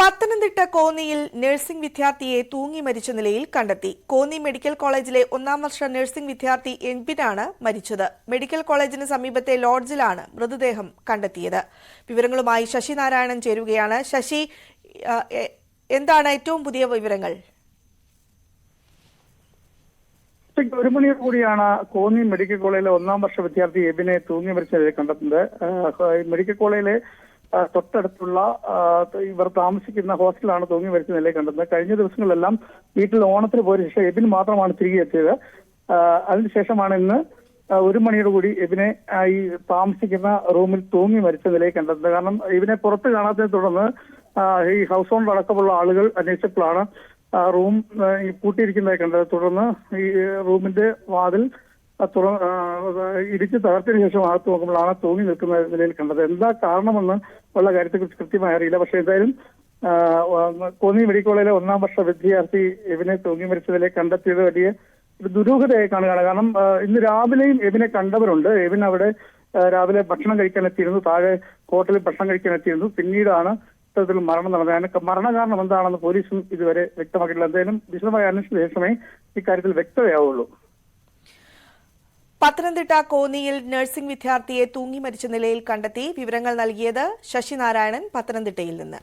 പത്തനംതിട്ട കോന്നിയിൽ നഴ്സിംഗ് വിദ്യാർത്ഥിയെ തൂങ്ങി മരിച്ച നിലയിൽ കണ്ടെത്തി. കോന്നി മെഡിക്കൽ കോളേജിലെ 1ാം വർഷ നഴ്സിംഗ് വിദ്യാർത്ഥി എൻപിനാണ് മരിച്ചത്. മെഡിക്കൽ കോളേജിന് സമീപത്തെ ലോഡ്ജിലാണ് മൃതദേഹം കണ്ടെത്തിയത്. വിവരങ്ങളുമായി ശശി നാരായണൻ ചേരുകയാണ്. ശശി, എന്താണ് ഏറ്റവും പുതിയ വിവരങ്ങൾ? 1 മണിയോട് കൂടിയാണ് കോന്നി മെഡിക്കൽ കോളേജിലെ 1ാം വർഷ വിദ്യാർത്ഥി എബിനെ തൂങ്ങി മരിച്ച നിലയിൽ കണ്ടെത്തുന്നത്. മെഡിക്കൽ കോളേജിലെ തൊട്ടടുത്തുള്ള ഇവർ താമസിക്കുന്ന ഹോസ്റ്റലാണ് തൂങ്ങി മരിച്ച നിലയിൽ കണ്ടെത്തുന്നത്. കഴിഞ്ഞ ദിവസങ്ങളിലെല്ലാം വീട്ടിൽ ഓണത്തിന് പോയ ശേഷം എബിൻ മാത്രമാണ് തിരികെ എത്തിയത്. അതിനുശേഷമാണ് ഇന്ന് 1 മണിയോട് കൂടി എബിനെ ഈ താമസിക്കുന്ന റൂമിൽ തൂങ്ങി മരിച്ച നിലയിൽ കണ്ടെത്തുന്നത്. കാരണം ഇവനെ പുറത്ത് കാണാത്തതിനെ തുടർന്ന് ഈ ഹൗസ് ഓണർ അടക്കമുള്ള ആളുകൾ അന്വേഷിച്ചപ്പോഴാണ് റൂം പൂട്ടിയിരിക്കുന്നതായി കണ്ടത്. തുടർന്ന് ഈ റൂമിന്റെ വാതിൽ ഇടിച്ച് തകർത്തതിനു ശേഷം അകത്ത് നോക്കുമ്പോഴാണ് തൂങ്ങി നിൽക്കുന്ന നിലയിൽ കണ്ടത്. എന്താ കാരണമെന്ന് ഉള്ള കാര്യത്തെക്കുറിച്ച് കൃത്യമായി അറിയില്ല. പക്ഷെ എന്തായാലും കോന്നി മെഡിക്കൽ കോളേജിലെ 1ാം വർഷ വിദ്യാർത്ഥി എബിനെ തൂങ്ങി മരിച്ച നിലയിൽ കണ്ടെത്തിയത് വലിയ ഒരു ദുരൂഹതയായി കാണുകയാണ്. കാരണം ഇന്ന് രാവിലെയും എബിനെ കണ്ടവരുണ്ട്. എബിൻ അവിടെ രാവിലെ ഭക്ഷണം കഴിക്കാൻ എത്തിയിരുന്നു, താഴെ ഹോട്ടലിൽ ഭക്ഷണം കഴിക്കാൻ എത്തിയിരുന്നു. പിന്നീടാണ് ഇത്തരത്തിൽ മരണം നടന്നത്. മരണകാരണം എന്താണെന്ന് പോലീസും ഇതുവരെ വ്യക്തമാക്കിയിട്ടില്ല. എന്തായാലും വിശദമായ അന്വേഷണ ശേഷമേ ഇക്കാര്യത്തിൽ വ്യക്തതയാവുള്ളൂ. പത്തനംതിട്ട കോന്നിയിൽ നഴ്സിംഗ് വിദ്യാർത്ഥിയെ തൂങ്ങി മരിച്ച നിലയിൽ കണ്ടെത്തി. വിവരങ്ങൾ നൽകിയത് ശശി നാരായണൻ, പത്തനംതിട്ടയിൽ നിന്ന്.